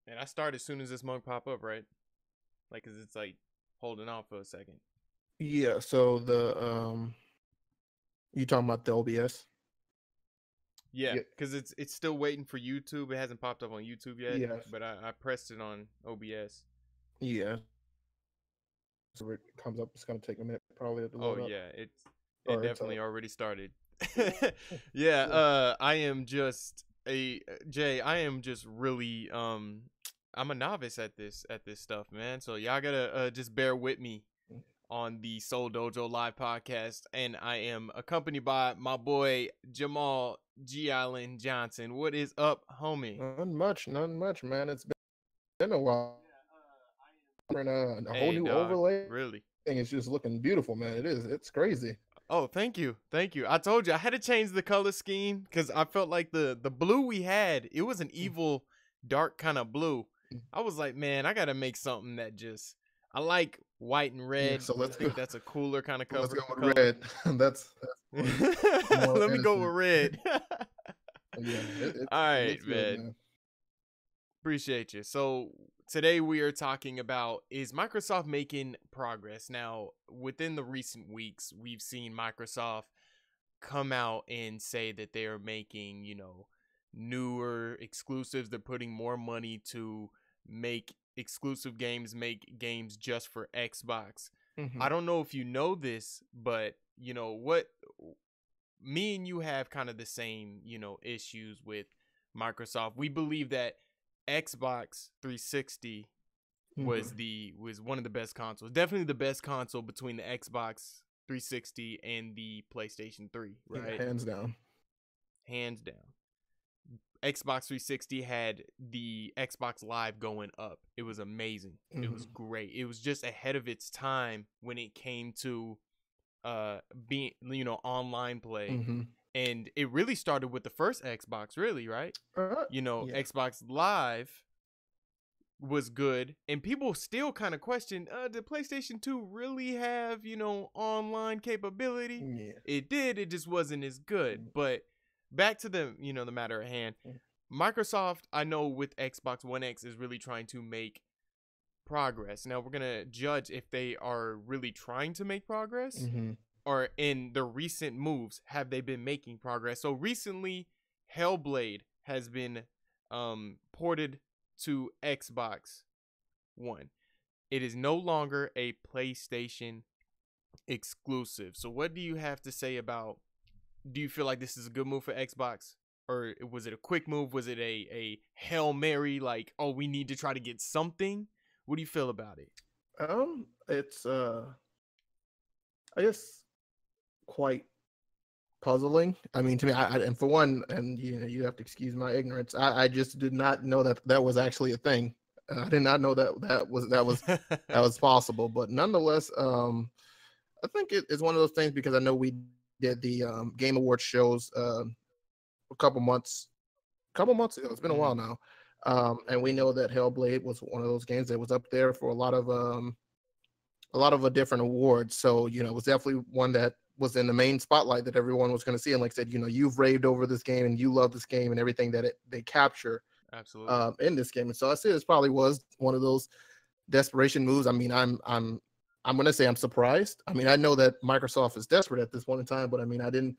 And I start as soon as this mug pop up, right? Like, cause it's like holding off for a second. Yeah, so you talking about the OBS? Yeah, Yeah, cause it's still waiting for YouTube. It hasn't popped up on YouTube yet, yes, but I pressed it on OBS. yeah. So it comes up. It's gonna take a minute probably to Oh load up. yeah, it Or it's definitely up. already started. Yeah, Yeah, yeah. I am just a Jay. I am just really I'm a novice at this stuff, man. So y'all gotta just bear with me on the Soul Dojo live podcast, and I am accompanied by my boy Jamal G. Allen Johnson. What is up, homie? None much, man. It's been a while. And a whole Hey, new dog, overlay really? thing is just looking beautiful, man. It is. It's crazy. Oh, thank you, thank you. I told you I had to change the color scheme because I felt like the blue we had, it was an evil, dark kind of blue. I was like, man, I gotta make something that just I like white and Yeah. red. So I let's go. think that's a cooler kind of Let's cover go with color. red. that's more Let me go with innocent. red. Yeah. All It right, looks good, man. man. Appreciate you. So today we are talking about, is Microsoft making progress? Now, within the recent weeks, we've seen Microsoft come out and say that they are making, newer exclusives. They're putting more money to make exclusive games, make games just for Xbox. Hmm. I don't know if you know this, but you know what, me and you have kind of the same, issues with Microsoft. We believe that Xbox 360 Hmm. was one of the best consoles. Definitely the best console between the Xbox 360 and the PlayStation 3, Yeah. right? Hands down. Hands down. Xbox 360 had the Xbox Live going up. It was amazing. It was Hmm. great. It was just ahead of its time when it came to being, online play. Hmm. And it really started with the first Xbox, really, right? Yeah. Xbox Live was good, and people still kind of question, did PlayStation 2 really have, online capability? Yeah. It did, it just wasn't as good. But back to the matter at hand. Microsoft, I know with Xbox One X, is really trying to make progress. Now we're going to judge if they are really trying to make progress, Hmm. or in the recent moves, have they been making progress? So recently, Hellblade has been ported to Xbox One. It is no longer a PlayStation exclusive. So what do you have to say about, do you feel like this is a good move for Xbox? Or was it a quick move? Was it a Hail Mary, like, oh, we need to try to get something? What do you feel about it? It's I guess quite puzzling. I mean, to me, and for one, and you have to excuse my ignorance. I just did not know that that was actually a thing. I did not know that that was possible. But nonetheless, I think it's one of those things because I know we did the Game Awards shows a couple months ago. It's been a while Mm-hmm. now. And we know that Hellblade was one of those games that was up there for a lot of different awards. So, it was definitely one that was in the main spotlight that everyone was going to see. And like I said, you've raved over this game and you love this game and everything that they capture Absolutely. in this game. And so I say this probably was one of those desperation moves. I mean, I'm going to say I'm surprised. I mean, I know that Microsoft is desperate at this point in time, but I mean, I didn't.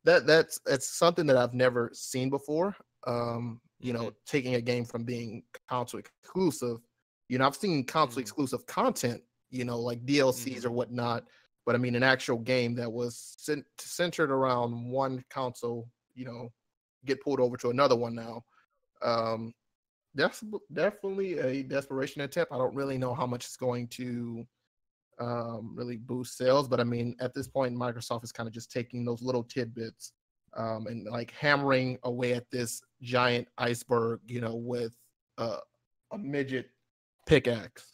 That's something that I've never seen before. Mm-hmm. Taking a game from being console exclusive. I've seen console Mm-hmm. exclusive content, like DLCs Mm-hmm. or whatnot. But I mean, an actual game that was centered around one console, get pulled over to another one now. Um, that's definitely a desperation attempt. I don't really know how much it's going to really boost sales, but I mean, at this point, Microsoft is kind of just taking those little tidbits and like hammering away at this giant iceberg, with uh, a midget pickaxe.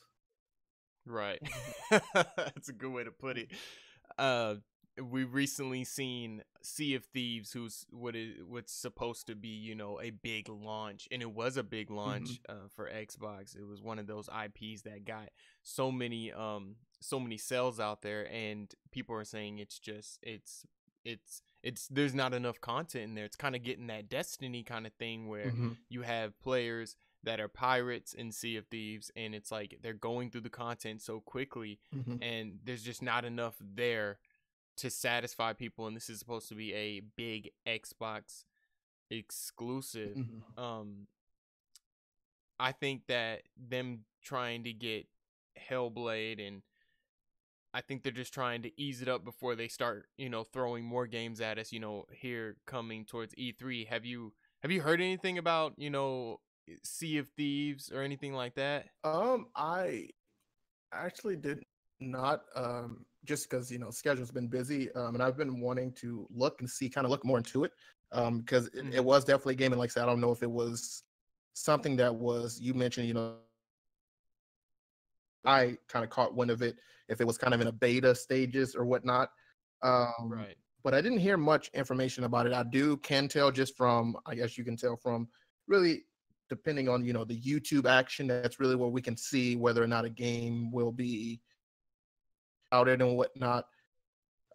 Right. That's a good way to put it. Uh we recently seen Sea of Thieves, what's supposed to be, a big launch, and it was a big Mm-hmm. launch for Xbox. It was one of those IPs that got so many sales out there, and people are saying it's it's there's not enough content in there. It's kind of getting that Destiny kind of thing where Hmm. you have players that are pirates in Sea of Thieves, and it's like they're going through the content so quickly, Hmm. and there's just not enough there to satisfy people. And this is supposed to be a big Xbox exclusive. Hmm. Um, I think that them trying to get Hellblade, and I think they're just trying to ease it up before they start, throwing more games at us, here coming towards E3. Have you heard anything about, Sea of Thieves or anything like that? I actually did not, just because schedule's been busy, and I've been wanting to look and see, kind of look more into it, because it Mhm. was definitely a game, and like I said, I don't know if it was something that was, you mentioned, I kind of caught wind of it, if it was kind of in a beta stages or whatnot. Um, Right. but I didn't hear much information about it. Can tell just from, I guess you can tell from really depending on, the YouTube action. That's really where we can see whether or not a game will be out it and whatnot.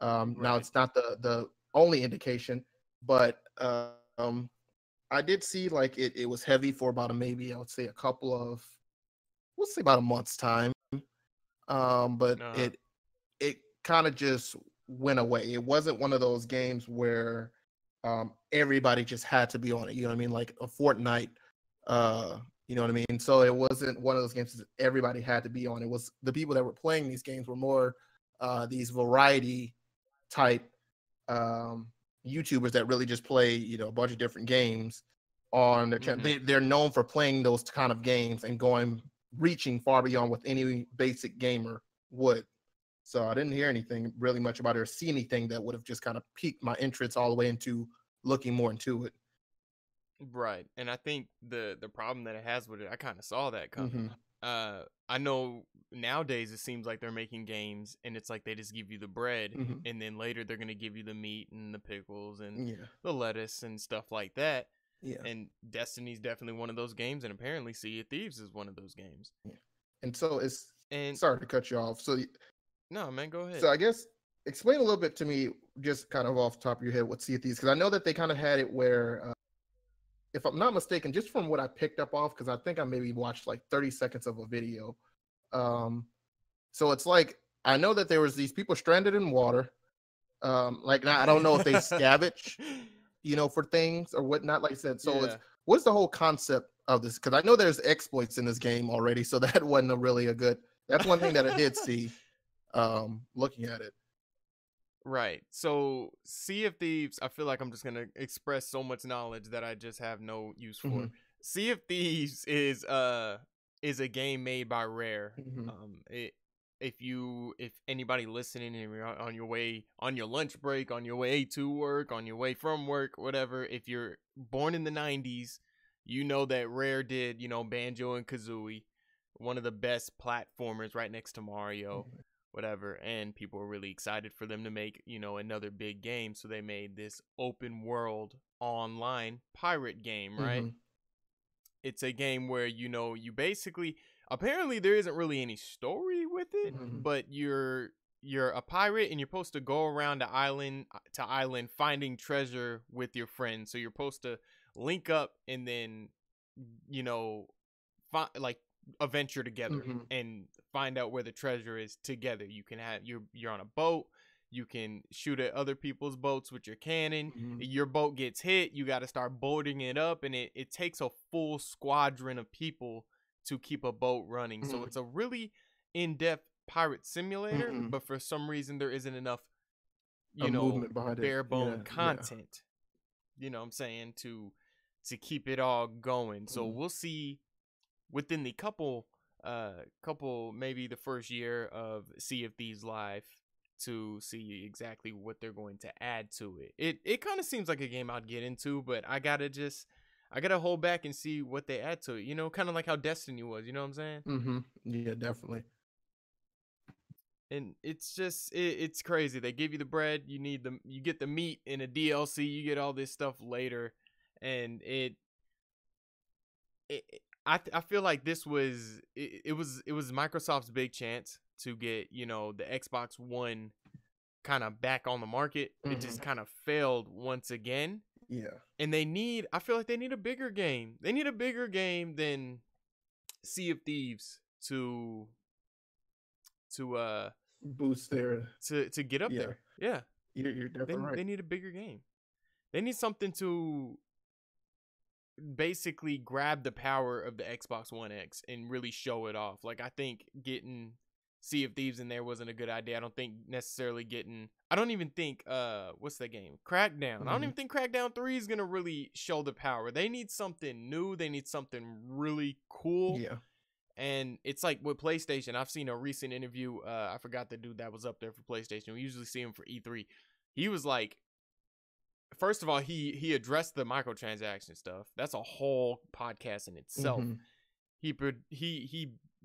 Now Right. it's not the only indication, but I did see like it was heavy for about maybe I would say a couple of, we'll say about a month's time. But Uh-huh. it kind of just went away. It wasn't one of those games where everybody just had to be on it. You know what I mean? Like a Fortnite. You know what I mean? So it wasn't one of those games that everybody had to be on. It was the people that were playing these games were more these variety type um, YouTubers that really just play, a bunch of different games on their channel. Mhm. They're known for playing those kind of games and reaching far beyond what any basic gamer would. So I didn't hear anything really much about it or see anything that would have just kind of piqued my interest all the way into looking more into it. Right. And I think the problem that it has with it, I kind of saw that coming. Hmm. I know nowadays it seems like they're making games and it's like they just give you the bread, Hmm. and then later they're going to give you the meat and the pickles and Yeah. the lettuce and stuff like that. Yeah. And Destiny's definitely one of those games, and apparently Sea of Thieves is one of those games. Yeah. And so it's, And sorry to cut you off. no, man, go ahead. So I guess explain a little bit to me, just kind of off the top of your head, what Sea of Thieves, because I know that they kind of had it where, if I'm not mistaken, just from what I picked up off, because I think I maybe watched like 30 seconds of a video. Um, so it's like I know that there was these people stranded in water. Like now, I don't know if they scavenge, for things or whatnot. Like I said, so it's Yeah. what's the whole concept of this? Because I know there's exploits in this game already, so that wasn't really a good. That's one thing that I did see, looking at it. Right. So, Sea of Thieves, I feel like I'm just going to express so much knowledge that I just have no use Hmm. for. Sea of Thieves is a game made by Rare. Hmm. It if anybody listening and you're on your way, on your lunch break, on your way to work, on your way from work, whatever, if you're born in the 90s, you know that Rare did, Banjo and Kazooie, one of the best platformers right next to Mario, whatever. And people were really excited for them to make, another big game. So they made this open world online pirate game, right? Hmm. It's a game where, you basically, apparently there isn't really any story with it, Hmm. but you're a pirate and you're supposed to go around the island to island finding treasure with your friends. So you're supposed to link up and then, you know, like a venture together Hmm. and find out where the treasure is together. You can have you're on a boat. You can shoot at other people's boats with your cannon. Hmm. Your boat gets hit, you got to start boating it up, and it takes a full squadron of people to keep a boat running. So Hmm. it's a really in-depth pirate simulator, Hmm. but for some reason there isn't enough, A movement behind it. bare Yeah. bone Yeah. content. You know what I'm saying, to keep it all going. So Mhm. we'll see within the couple maybe the first year of Sea of Thieves live to see exactly what they're going to add to it. It kind of seems like a game I'd get into, but I gotta hold back and see what they add to it. Kind of like how Destiny was. You know what I'm saying? Mhm. Yeah, definitely. And it's just it's crazy. They give you the bread, you get the meat in a DLC, you get all this stuff later, and I feel like this was it was Microsoft's big chance to get the Xbox One kind of back on the market. It just kind of failed once again. Yeah. And I feel like they need a bigger game. They need a bigger game than Sea of Thieves to boost their to get up there. Yeah. You're definitely right. They need a bigger game. They need something to basically grab the power of the Xbox One X and really show it off. Like, I think getting Sea of Thieves in there wasn't a good idea. I don't think necessarily I don't even think what's that game? Crackdown. I don't even think Crackdown 3 is gonna really show the power. They need something new. They need something really cool. Yeah. And it's like with PlayStation, I've seen a recent interview. I forgot the dude that was up there for PlayStation. We usually see him for E3. He was like, first of all, he addressed the microtransaction stuff. That's a whole podcast in itself. He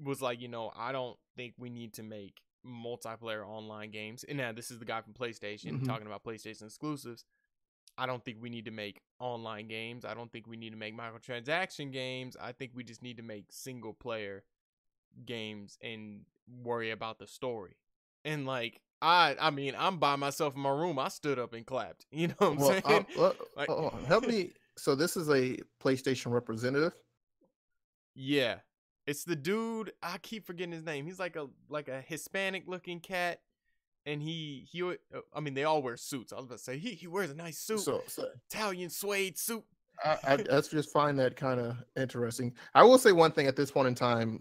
was like, I don't think we need to make multiplayer online games. And now this is the guy from PlayStation talking about PlayStation exclusives. I don't think we need to make online games. I don't think we need to make microtransaction games. I think we just need to make single player games and worry about the story. And like, I mean, I'm by myself in my room. I stood up and clapped. You know what I'm saying? Help me. So this is a PlayStation representative? Yeah. It's the dude, I keep forgetting his name. He's like a Hispanic looking cat. And I mean, they all wear suits. I was about to say, he wears a nice suit. So Italian suede suit. I just find that kind of interesting. I will say one thing at this point in time.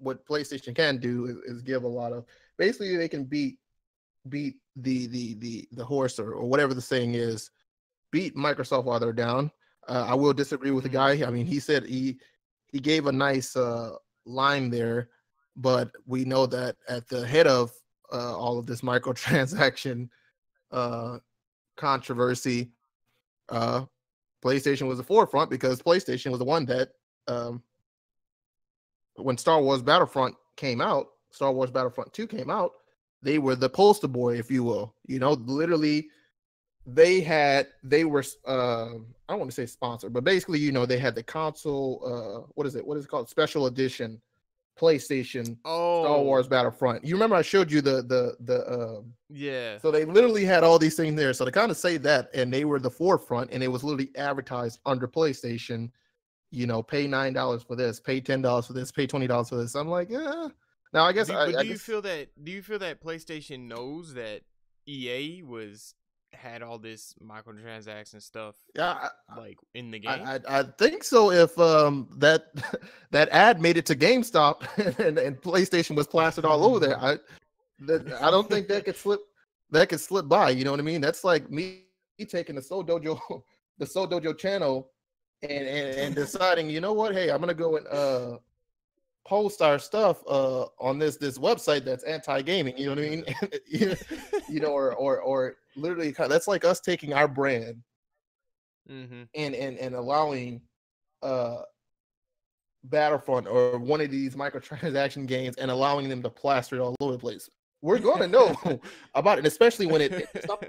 What PlayStation can do is give a lot of, basically they can beat the horse or whatever the saying is, beat Microsoft while they're down. I will disagree with the guy. I mean, he said he gave a nice line there, but we know that at the head of all of this microtransaction controversy, PlayStation was the forefront, because PlayStation was the one that when Star Wars Battlefront 2 came out, they were the poster boy, if you will. Literally they were I don't want to say sponsored, but basically, they had the console, what is it called, special edition PlayStation Star Wars Battlefront. You remember I showed you the yeah. So they literally had all these things there. So to kind of say that, and they were the forefront, and it was literally advertised under PlayStation. Pay $9 for this, pay $10 for this, pay $20 for this. I'm like, yeah. Now I guess. Do you feel that PlayStation knows that EA had all this microtransaction stuff? Yeah, like in the game. I think so. If that ad made it to GameStop and PlayStation was plastered all over there, I don't think that could slip by. You know what I mean? That's like me taking the Seoul Dojo channel and deciding, you know what? Hey, I'm gonna go and post our stuff on this website that's anti-gaming. You know what I mean? or literally, that's like us taking our brand and allowing Battlefront or one of these microtransaction games and allowing them to plaster it all over the place. We're going to know about it, especially when it's not,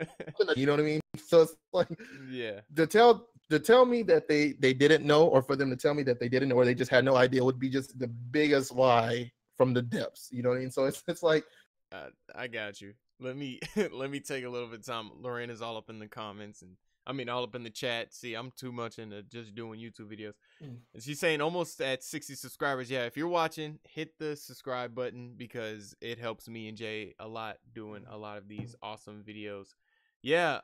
you know what I mean? So it's like, yeah, to tell me that they didn't know, or for them to tell me that they didn't know, or they just had no idea, would be just the biggest lie from the depths. You know what I mean? So it's like, I got you. Let me take a little bit of time. Lorraine is all up in the comments, and I mean all up in the chat. See, I'm too much into just doing YouTube videos. And she's saying almost at 60 subscribers. Yeah, if you're watching, hit the subscribe button, because it helps me and Jay a lot doing a lot of these awesome videos. Yeah,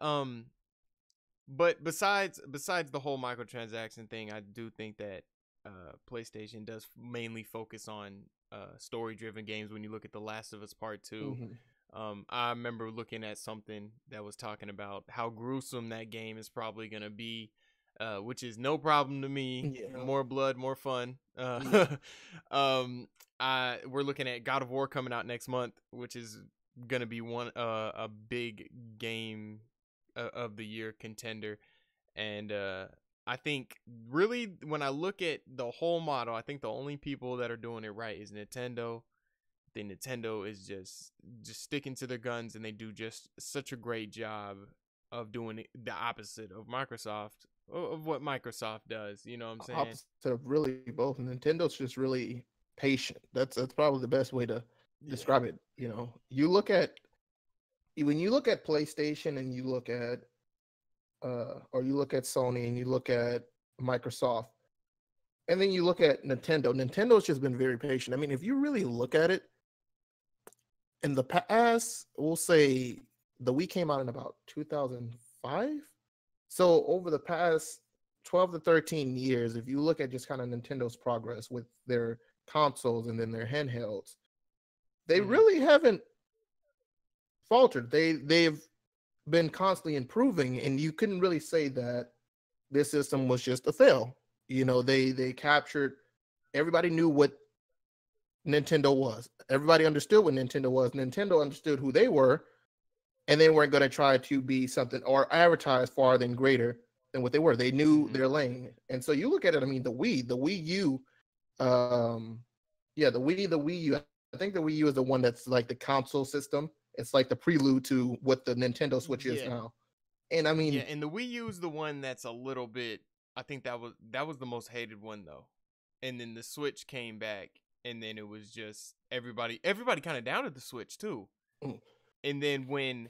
but besides the whole microtransaction thing, I do think that PlayStation does mainly focus on story-driven games. When you look at The Last of Us Part 2, I remember looking at something that was talking about how gruesome that game is probably going to be, which is no problem to me. Yeah. More blood, more fun. We're looking at God of War coming out next month, which is going to be a big game of the year contender. And I think really, when I look at the whole model, I think the only people that are doing it right is Nintendo. I think Nintendo is just sticking to their guns, and they do just such a great job of doing the opposite of Microsoft, of what Microsoft does. You know what I'm saying? Opposite of really both. And Nintendo's just really patient. That's probably the best way to describe it. You look at when you look at PlayStation and you look at or you look at Sony and you look at Microsoft, and then you look at Nintendo. Nintendo's just been very patient. I mean, if you really look at it, in the past, we'll say the Wii came out in about 2005. So over the past 12 to 13 years, if you look at just kind of Nintendo's progress with their consoles and then their handhelds, they really haven't faltered. They've been constantly improving, and you couldn't really say that this system was just a fail. You know, they captured, everybody knew what Nintendo was. Everybody understood what Nintendo was. Nintendo understood who they were, and they weren't going to try to be something or advertise far than greater than what they were. They knew their lane. And so you look at it, I mean, the Wii U, the Wii U, I think the Wii U is the one that's like the console system. It's like the prelude to what the Nintendo Switch is now. And I mean, and the Wii U is the one that's a little bit, I think that was the most hated one though. And then the Switch came back, and then it was just everybody kind of doubted the Switch too. And then when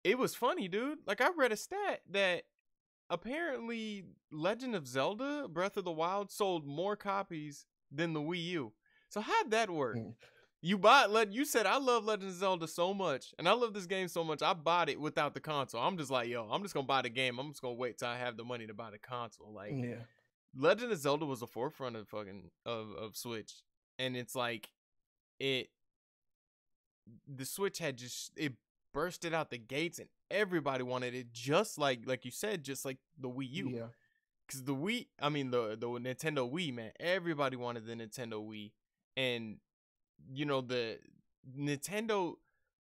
it was funny, dude, like I read a stat that apparently Legend of Zelda Breath of the Wild sold more copies than the Wii U. So how'd that work? You said, I love Legend of Zelda so much, and I love this game so much, I bought it without the console. I'm just like, yo, I'm just going to buy the game. I'm just going to wait till I have the money to buy the console. Like, Legend of Zelda was the forefront of of Switch. And it's like, the Switch had it bursted out the gates, and everybody wanted it, just like you said, just like the Wii U. Yeah. Because the Nintendo Wii, man, everybody wanted the Nintendo Wii. And you know, the Nintendo,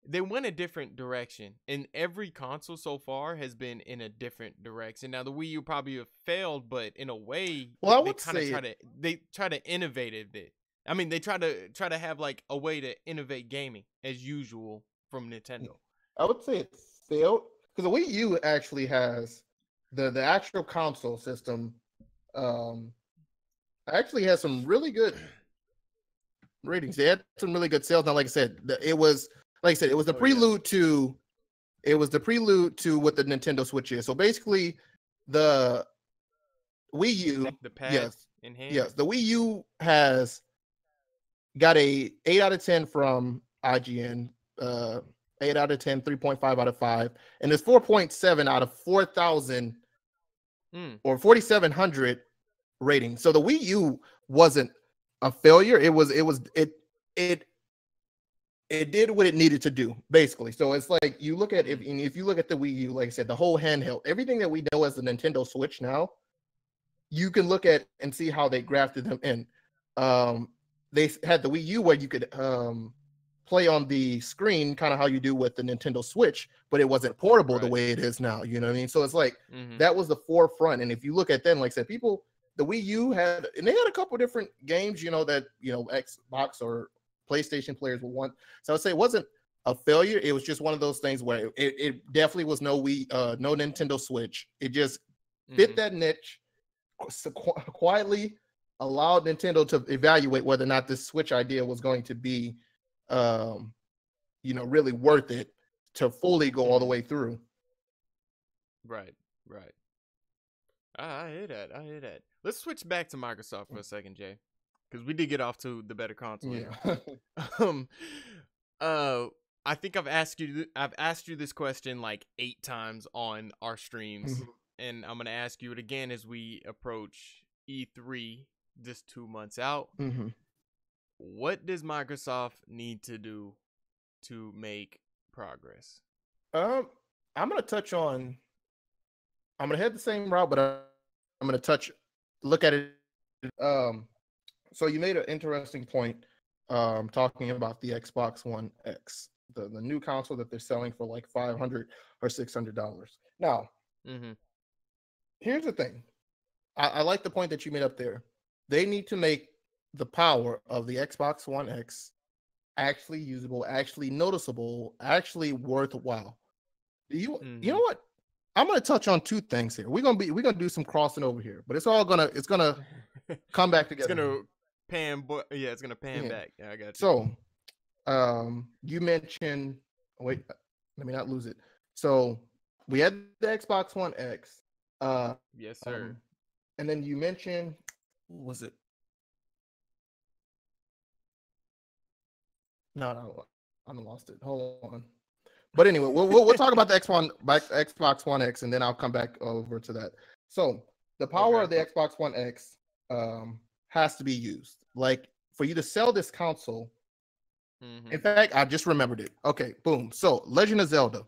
they went a different direction, and every console so far has been in a different direction. Now the Wii U probably have failed, but in a way, well, I would say they try to innovate it. I mean, they try to have like a way to innovate gaming as usual from Nintendo. I would say it failed because the Wii U actually has the actual console system. Actually has some really good ratings. They had some really good sales. Now, like I said, it was the prelude to what the Nintendo Switch is. So basically, the Wii U, the pad in hand. Yes, the Wii U has got a 8 out of 10 from IGN, 8 out of 10, 3.5 out of 5, and it's 4.7 out of 4,000 or 4,700 rating. So the Wii U wasn't a failure. It did what it needed to do, basically. So it's like you look at if you look at the Wii U, like I said, the whole handheld, everything that we know as the Nintendo Switch now, you can look at and see how they grafted them in. They had the Wii U where you could play on the screen, kind of how you do with the Nintendo Switch, but it wasn't portable the way it is now. You know what I mean? So it's like that was the forefront. And if you look at then, like I said, the Wii U had a couple different games, that Xbox or PlayStation players would want. So I would say it wasn't a failure. It was just one of those things where it definitely was no Nintendo Switch. It just fit that niche, quietly allowed Nintendo to evaluate whether or not this Switch idea was going to be, really worth it to fully go all the way through. Right. I hear that. Let's switch back to Microsoft for a second, Jay, because we did get off to the better console. I think I've asked you this question like 8 times on our streams, and I'm gonna ask you it again as we approach E3, just 2 months out. What does Microsoft need to do to make progress? I'm gonna head the same route, but I'm gonna look at it. So you made an interesting point, talking about the Xbox One X, the new console that they're selling for like $500 or $600. Now, here's the thing. I like the point that you made up there. They need to make the power of the Xbox One X actually usable, actually noticeable, actually worthwhile. You know what? I'm gonna touch on 2 things here. We're gonna do some crossing over here, but it's gonna come back together. It's gonna pan back. Yeah, I got you. So, you mentioned. Wait, let me not lose it. So we had the Xbox One X. Yes, sir. And then you mentioned, what was it? No, I lost it. Hold on. But anyway, we'll talk about the Xbox One X, and then I'll come back over to that. So the power of the Xbox One X has to be used. Like for you to sell this console. In fact, I just remembered it. Okay, boom. So Legend of Zelda.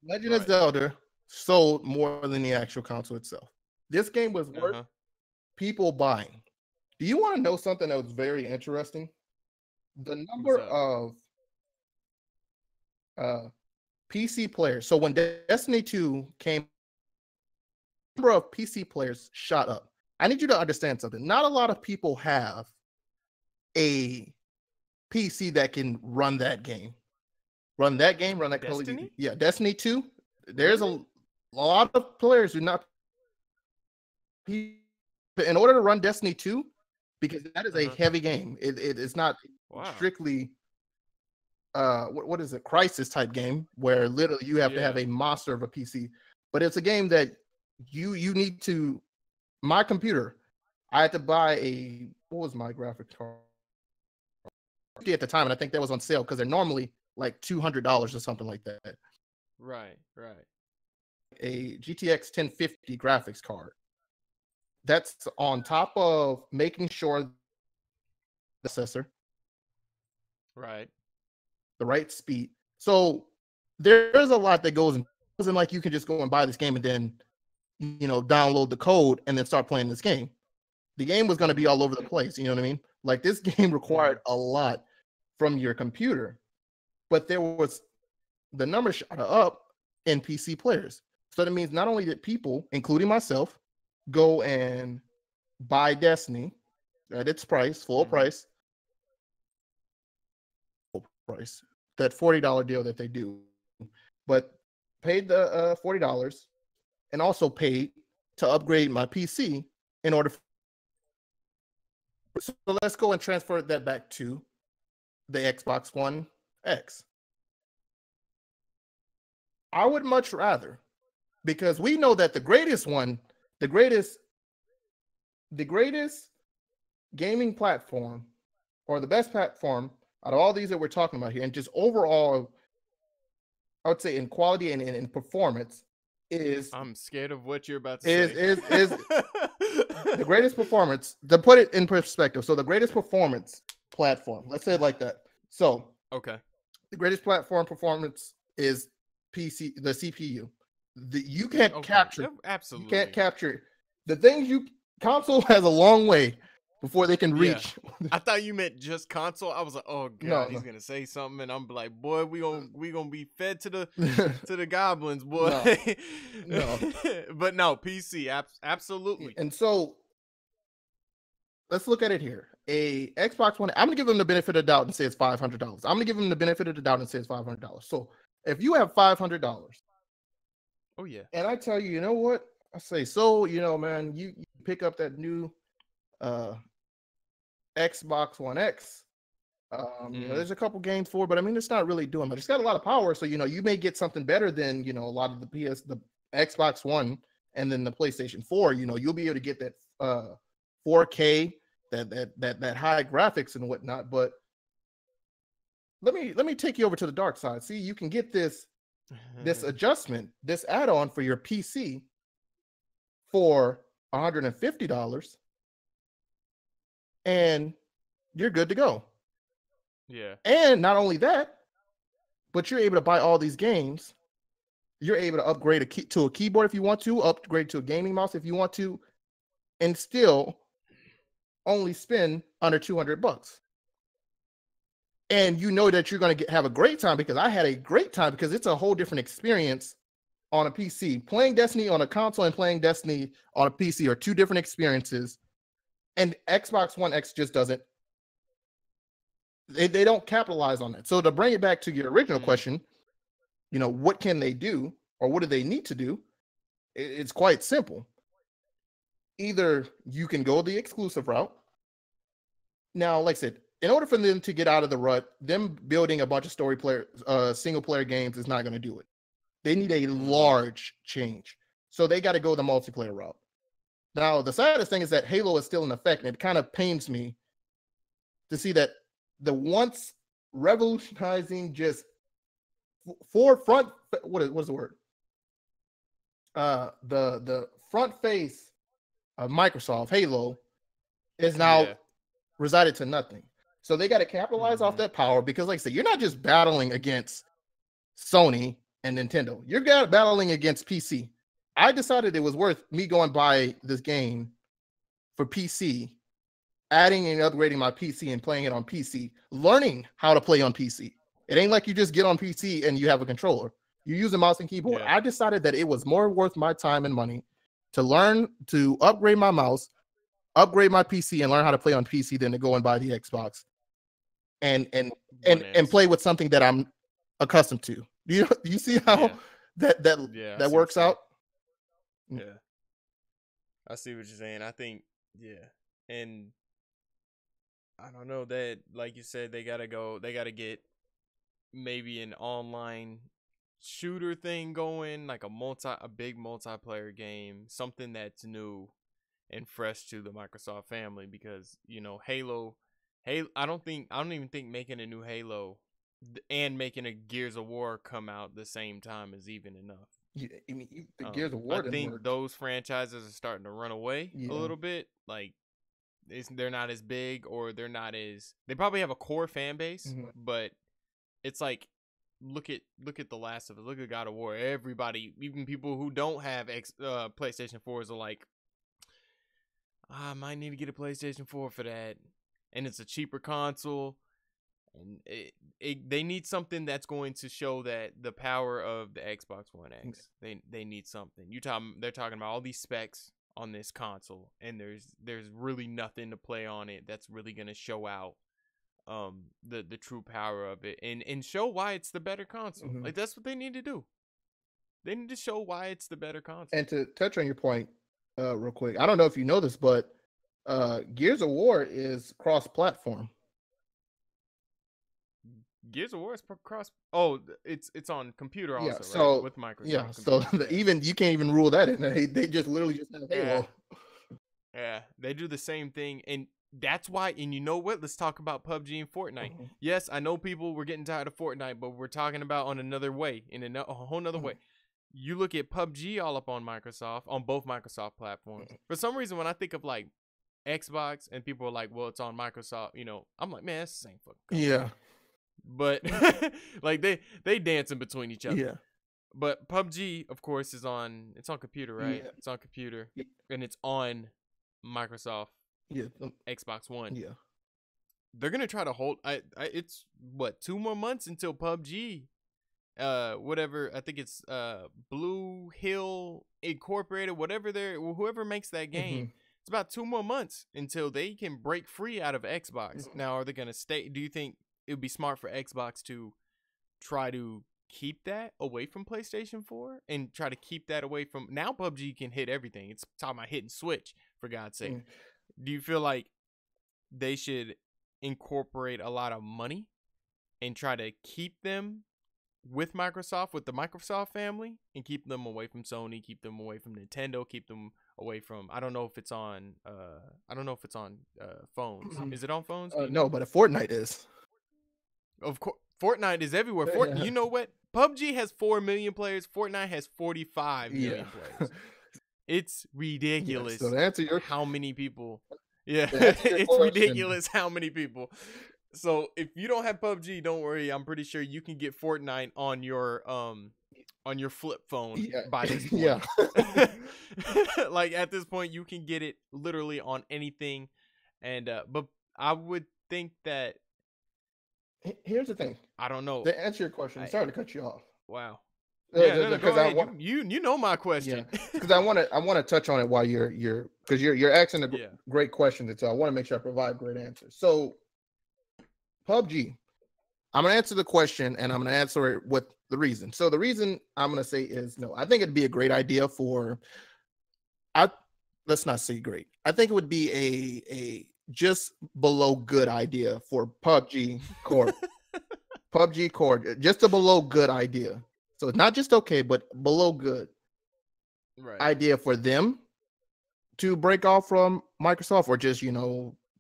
Legend of Zelda sold more than the actual console itself. This game was worth people buying. Do you want to know something that was very interesting? The number of PC players. So when Destiny 2 came, the number of PC players shot up. I need you to understand something. Not a lot of people have a PC that can run that game. Run that Call of Duty. Yeah, Destiny 2. There's a lot of players who not in order to run Destiny 2, because that is a heavy game. It is not strictly what is it, crisis type game where literally you have to have a monster of a PC. But it's a game that you need to. My computer, I had to buy what was my graphics card at the time, and I think that was on sale because they're normally like $200 or something like that. Right. A GTX 1050 graphics card. That's on top of making sure the processor, right, the right speed. So there's a lot that goes in. It wasn't like you can just go and buy this game and then, download the code and then start playing this game. The game was going to be all over the place. You know what I mean? Like this game required a lot from your computer, but the numbers shot up in PC players. So that means not only did people, including myself, go and buy Destiny at its price, full price, that $40 deal that they do, but paid the $40 and also paid to upgrade my PC in order. So let's go and transfer that back to the Xbox One X. I would much rather, because we know that the greatest gaming platform, or the best platform out of all these that we're talking about here, and just overall, I would say in quality and in performance, is. I'm scared of what you're about to say. Is the greatest performance, to put it in perspective. So the greatest performance platform, let's say it like that. So the greatest platform performance is PC, the CPU. You can't capture. Absolutely. You can't capture the things console has a long way before they can reach. I thought you meant just console. I was like, oh god, he's gonna say something, and I'm like, boy, we gonna be fed to the goblins, boy. No. But no, PC, absolutely. And so let's look at it here. A Xbox One, I'm gonna give them the benefit of the doubt and say it's $500. I'm gonna give them the benefit of the doubt and say it's $500. So if you have $500, oh yeah, and I tell you, you know what? I say, so man, you pick up that new Xbox One X. There's a couple games for it, but I mean, it's not really doing much. It's got a lot of power, so you may get something better than a lot of the Xbox One and then the PlayStation 4. You'll be able to get that 4K, that high graphics and whatnot. But let me take you over to the dark side. See, you can get this adjustment, this add-on for your PC for $150, and you're good to go. Yeah. And not only that, but you're able to buy all these games. You're able to upgrade to a keyboard if you want to, upgrade to a gaming mouse if you want to, and still only spend under $200. And you know that you're going to have a great time, because I had a great time, because it's a whole different experience on a PC. Playing Destiny on a console and playing Destiny on a PC are two different experiences. And Xbox One X just doesn't. They don't capitalize on that. So to bring it back to your original question, what can they do, or what do they need to do? It's quite simple. Either you can go the exclusive route. Now, like I said, in order for them to get out of the rut, them building a bunch of single player games is not going to do it. They need a large change. So they got to go the multiplayer route. Now, the saddest thing is that Halo is still in effect, and it kind of pains me to see that the once revolutionizing just forefront, what's the word? The front face of Microsoft, Halo, is now resided to nothing. So they got to capitalize off that power because, like I said, you're not just battling against Sony and Nintendo. You're battling against PC. I decided it was worth me going buy this game for PC, adding and upgrading my PC and playing it on PC, learning how to play on PC. It ain't like you just get on PC and you have a controller. You use a mouse and keyboard. I decided that it was more worth my time and money to learn to upgrade my mouse, upgrade my PC, and learn how to play on PC than to go and buy the Xbox and play with something that I'm accustomed to. Do you see how that works out? Yeah, I see what you're saying. I think, and I don't know that, like you said, they gotta get maybe an online shooter thing going, like a big multiplayer game, something that's new and fresh to the Microsoft family, because Halo, I don't even think making a new Halo and making a Gears of War come out the same time is even enough. Yeah, I mean, the Gears of War. I think those franchises are starting to run away a little bit. Like, they're not as big, or they probably have a core fan base, but it's like, look at The Last of Us, look at God of War. Everybody, even people who don't have PlayStation 4s, are like, I might need to get a PlayStation 4 for that, and it's a cheaper console. And they need something that's going to show that the power of the Xbox One X. They need something. They're talking about all these specs on this console, and there's really nothing to play on it that's really going to show out the true power of it, and show why it's the better console. Like, that's what they need to do. They need to show why it's the better console. And to touch on your point real quick, I don't know if you know this, but Gears of War is cross-platform. Gears of War is cross. Oh, it's on computer also, so, right? With Microsoft. Yeah, so even you can't even rule that in. They just literally just have Halo. Yeah, they do the same thing, and that's why. And you know what? Let's talk about PUBG and Fortnite. Yes, I know people were getting tired of Fortnite, but we're talking about on another way, in a whole nother way. You look at PUBG all up on Microsoft, on both Microsoft platforms. For some reason, when I think of like Xbox, and people are like, "Well, it's on Microsoft," I'm like, man, it's the same fucking company. Yeah. But like they dance in between each other. Yeah. But PUBG, of course, it's on computer, right? Yeah. It's on computer, and it's on Microsoft Xbox One. Yeah. They're gonna try to hold. It's what, 2 more months until PUBG, whatever. I think it's Blue Hill Incorporated, whoever makes that game. It's about 2 more months until they can break free out of Xbox. Now, are they gonna stay? Do you think it would be smart for Xbox to try to keep that away from PlayStation 4 and try to keep that away from, now PUBG can hit everything. It's talking about hitting Switch, for God's sake. Do you feel like they should incorporate a lot of money and try to keep them with Microsoft, with the Microsoft family, and keep them away from Sony, keep them away from Nintendo, keep them away from, I don't know if it's on phones. Is it on phones? No, but Fortnite is. Of course, Fortnite is everywhere. You know what? PUBG has 4 million players. Fortnite has 45 million players. It's ridiculous. So to answer how many people? Yeah, it's ridiculous how many people. So if you don't have PUBG, don't worry. I'm pretty sure you can get Fortnite on your flip phone by this point. Like, at this point, you can get it literally on anything. And but I would think that. Here's the thing. I don't know. To answer your question, sorry to cut you off. Wow. Yeah, go ahead. You know my question. Because I want to touch on it while you're asking a great question. So I want to make sure I provide great answers. So PUBG, I'm gonna answer the question, and I'm gonna answer it with the reason. So the reason I'm gonna say is no. I think it'd be a great idea for. Let's not say great. I think it would be just below good idea for PUBG Corp. PUBG Corp, just a below good idea. So it's not just okay, but below good Right. idea for them to break off from Microsoft, or just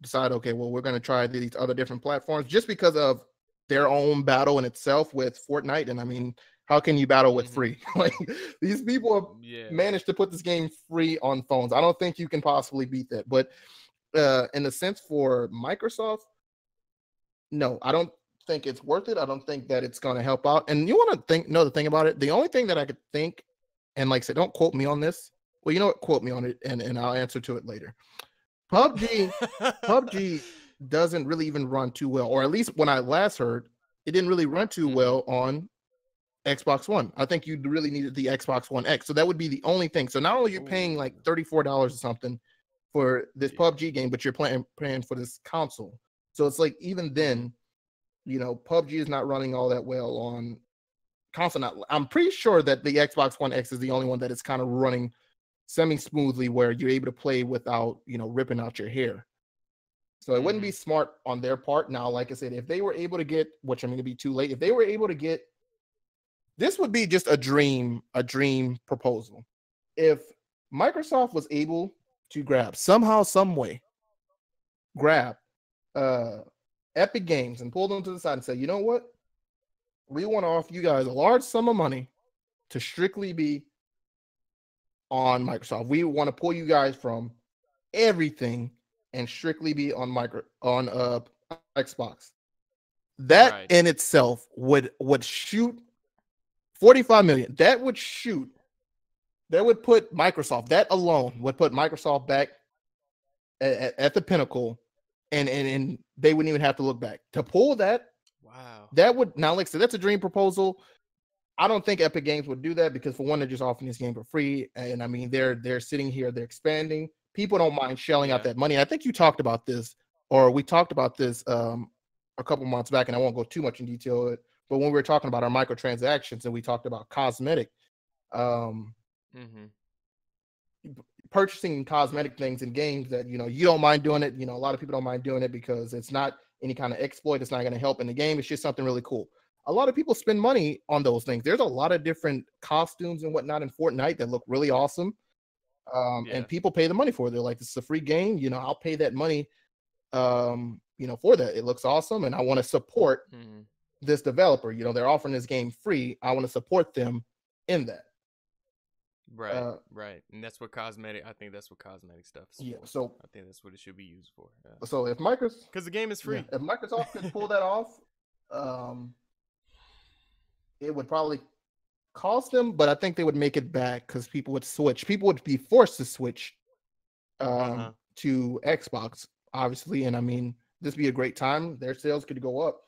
decide, okay, well, we're going to try these other different platforms just because of their own battle in itself with Fortnite. And I mean, how can you battle with free? Like, these people have managed to put this game free on phones. I don't think you can possibly beat that. But in a sense, for Microsoft, no, I don't think it's worth it. I don't think that it's going to help out. And you want to know the thing about it? The only thing that I could think, and like I said, don't quote me on this. Well, you know what? Quote me on it, and I'll answer to it later. PUBG doesn't really even run too well, or at least when I last heard, it didn't really run too well on Xbox One. I think you really needed the Xbox One X. So that would be the only thing. So not only are you paying like $34 or something for this PUBG game, but you're paying for this console. So it's like, even then, PUBG is not running all that well on console. I'm pretty sure that the Xbox One X is the only one that is kind of running semi-smoothly, where you're able to play without, ripping out your hair. So it wouldn't be smart on their part. Now, like I said, if they were able to get, which I'm going to be too late, if they were able to get, this would be just a dream proposal. If Microsoft was able to grab, somehow, some way, Epic Games and pull them to the side and say, you know what? We want to offer you guys a large sum of money to strictly be on Microsoft. We want to pull you guys from everything and strictly be on Xbox. That in itself would shoot 45 million. That would put Microsoft, that alone would put Microsoft back at the pinnacle, and they wouldn't even have to look back to pull that. Wow. That would, now, like I said, that's a dream proposal. I don't think Epic Games would do that, because for one, they're just offering this game for free, and I mean, they're sitting here, they're expanding. People don't mind shelling out that money. I think you talked about this, or we talked about this a couple months back, and I won't go too much in detail, but when we were talking about our microtransactions and we talked about cosmetic, purchasing cosmetic things in games that you don't mind doing it. A lot of people don't mind doing it because it's not any kind of exploit. It's not going to help in the game. It's just something really cool. A lot of people spend money on those things. There's a lot of different costumes and whatnot in Fortnite that look really awesome. And people pay the money for it. They're like, this is a free game. I'll pay that money, for that. It looks awesome. And I want to support this developer. They're offering this game free. I want to support them in that. Right. And that's what I think that's what cosmetic stuff is for. So I think that's what it should be used for. So if Microsoft, because the game is free, if Microsoft could pull that off, it would probably cost them, but I think they would make it back, because people would switch. People would be forced to switch to Xbox, obviously. And I mean, this would be a great time. Their sales could go up,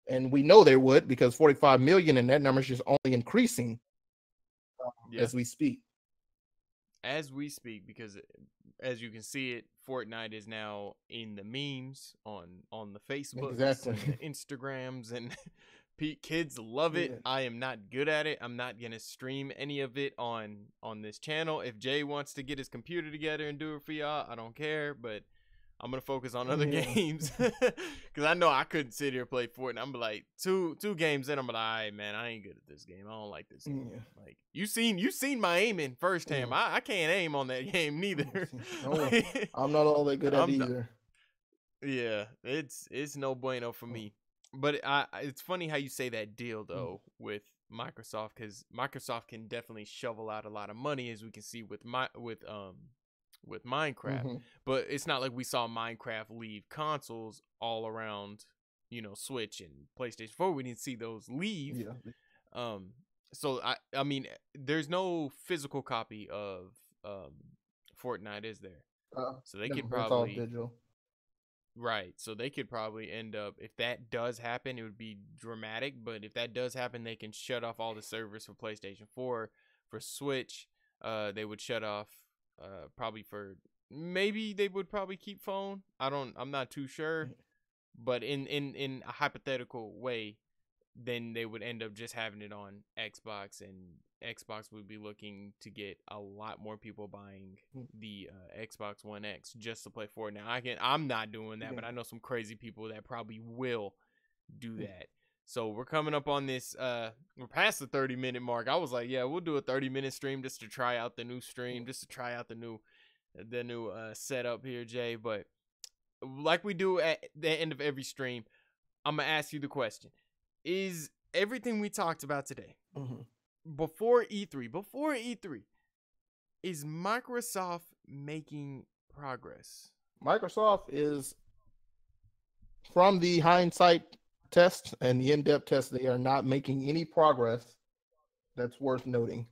and we know they would, because 45 million, and that number is just only increasing as we speak. Because as you can see it, Fortnite is now in the memes on the Facebooks and the Instagrams, and kids love it. I am not good at it. I'm not gonna stream any of it on this channel. If Jay wants to get his computer together and do it for y'all, I don't care, but I'm gonna focus on other games, because I know I couldn't sit here and play Fortnite. I'm like two games in, I'm like, all right, man, I ain't good at this game. I don't like this game. Like, you seen my aiming firsthand. I can't aim on that game neither. I'm not all that good at either. It's no bueno for me. But it's funny how you say that deal though with Microsoft, because Microsoft can definitely shovel out a lot of money, as we can see with Minecraft. But it's not like we saw Minecraft leave consoles all around, Switch and PlayStation 4. We didn't see those leave. So I mean, there's no physical copy of Fortnite, is there? So they could probably, digital. Right. So they could probably end up, if that does happen, it would be dramatic. But if that does happen, they can shut off all the servers for PlayStation 4. For Switch, they would shut off probably for, maybe they would probably keep phone. I'm not too sure. But in a hypothetical way, then they would end up just having it on Xbox and Xbox would be looking to get a lot more people buying the Xbox One X just to play Fortnite. Now, I'm not doing that, but I know some crazy people that probably will do that. So we're coming up on this. We're past the 30-minute mark. I was like, yeah, we'll do a 30-minute stream just to try out the new stream, just to try out the new setup here, Jay. But like we do at the end of every stream, I'm gonna ask you the question: is everything we talked about today before E3, is Microsoft making progress? Microsoft is, from the hindsight test and the in-depth test, they are not making any progress that's worth noting.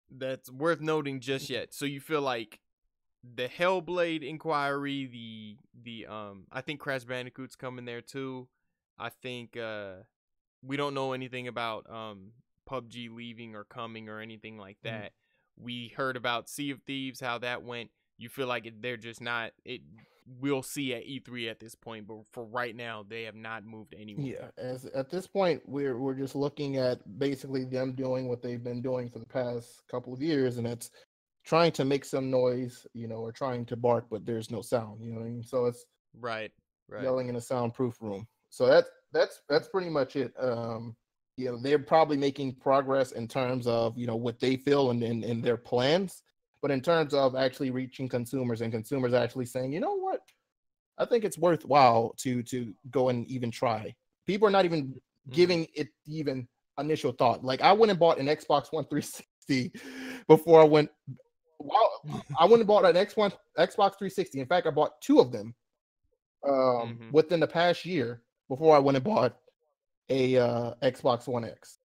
That's worth noting just yet. So you feel like the Hellblade inquiry, the I think Crash Bandicoot's coming there too. I think we don't know anything about PUBG leaving or coming or anything like that. We heard about Sea of Thieves, how that went. You feel like they're just not it. We'll see at E3 at this point, but for right now, they have not moved anywhere. Yeah, as at this point, we're just looking at basically them doing what they've been doing for the past couple of years, and that's trying to make some noise, or trying to bark, but there's no sound. You know what I mean? So it's right. Yelling in a soundproof room. So that's pretty much it. They're probably making progress in terms of what they feel and their plans. But in terms of actually reaching consumers and consumers actually saying, you know what, I think it's worthwhile to go and even try. People are not even giving it even initial thought. Like I went and bought an Xbox One 360 before I went. I went and bought an Xbox 360. In fact, I bought two of them within the past year before I went and bought a Xbox One X.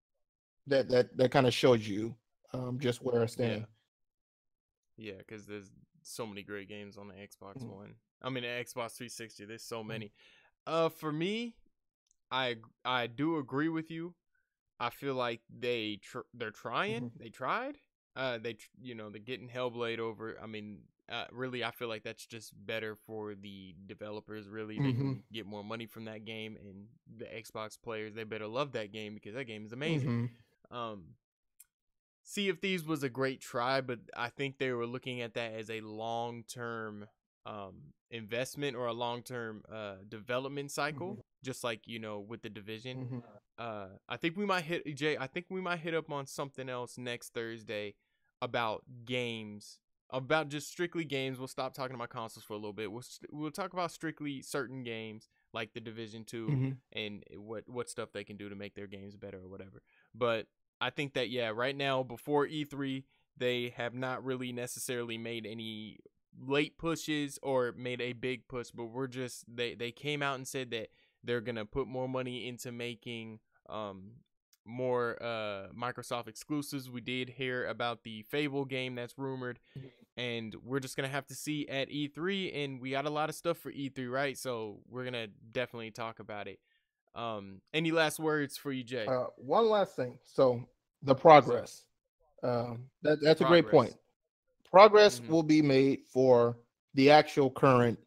That kind of shows you just where I stand. Yeah, because there's so many great games on the Xbox One. I mean, the Xbox 360. There's so many. For me, I do agree with you. I feel like they're trying. They tried. They're getting Hellblade over. I mean, really, I feel like that's just better for the developers. Really, they can get more money from that game, and the Xbox players, they better love that game because that game is amazing. Sea of Thieves was a great try, but I think they were looking at that as a long-term investment or a long-term development cycle, just like with the Division. I think we might hit up on something else next Thursday about games, about just strictly games. We'll stop talking about consoles for a little bit. We'll talk about strictly certain games like the Division 2 and what stuff they can do to make their games better or whatever. But I think that right now before E3, they have not really necessarily made any late pushes or made a big push, but they came out and said that they're gonna put more money into making more Microsoft exclusives. We did hear about the Fable game that's rumored, and we're just gonna have to see at E3. And we got a lot of stuff for E3, right? So we're gonna definitely talk about it. Any last words for you, Jay? One last thing. So the progress. That's a great point. Progress will be made for the actual current,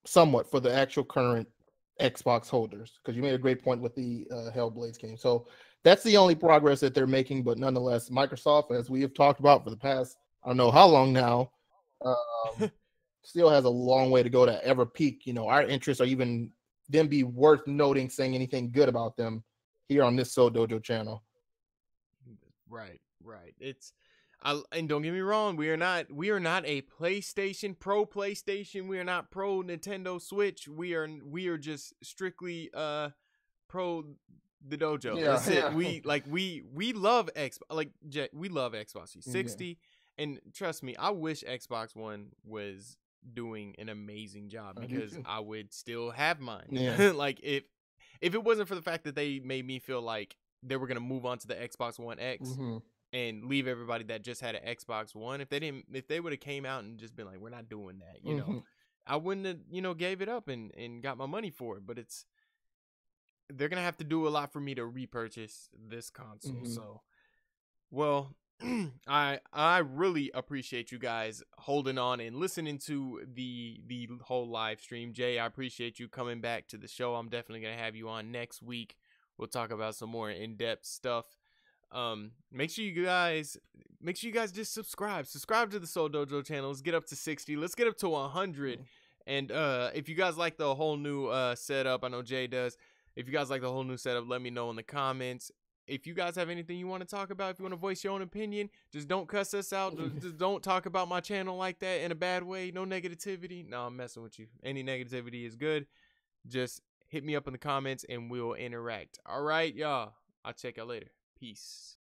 somewhat for the actual current Xbox holders, because you made a great point with the Hellblades game. So that's the only progress that they're making. But nonetheless, Microsoft, as we have talked about for the past, I don't know how long now, still has a long way to go to ever peak. Our interests are even them be worth noting, saying anything good about them here on this Seoul Dojo channel. Right. And don't get me wrong, we are not a PlayStation, pro PlayStation. We are not pro Nintendo Switch. We are just strictly pro the dojo. Yeah, that's it. We love Xbox. We love Xbox 360, and trust me, I wish Xbox One was doing an amazing job because I would still have mine. Like if it wasn't for the fact that they made me feel like they were gonna move on to the Xbox One X and leave everybody that just had an Xbox One. If they would have came out and just been like, we're not doing that, I wouldn't have, gave it up and got my money for it. But they're gonna have to do a lot for me to repurchase this console. So, well, I really appreciate you guys holding on and listening to the whole live stream. Jay, I appreciate you coming back to the show. I'm definitely gonna have you on next week. We'll talk about some more in-depth stuff. Make sure you guys just subscribe to the Seoul Dojo channel. Let's get up to 60. Let's get up to 100. And if you guys like the whole new setup, I know Jay does. If you guys like the whole new setup, let me know in the comments. If you guys have anything you want to talk about, if you want to voice your own opinion, just don't cuss us out. Just don't talk about my channel like that in a bad way. No negativity. No, I'm messing with you. Any negativity is good. Just hit me up in the comments and we'll interact. All right, y'all. I'll check y'all later. Peace.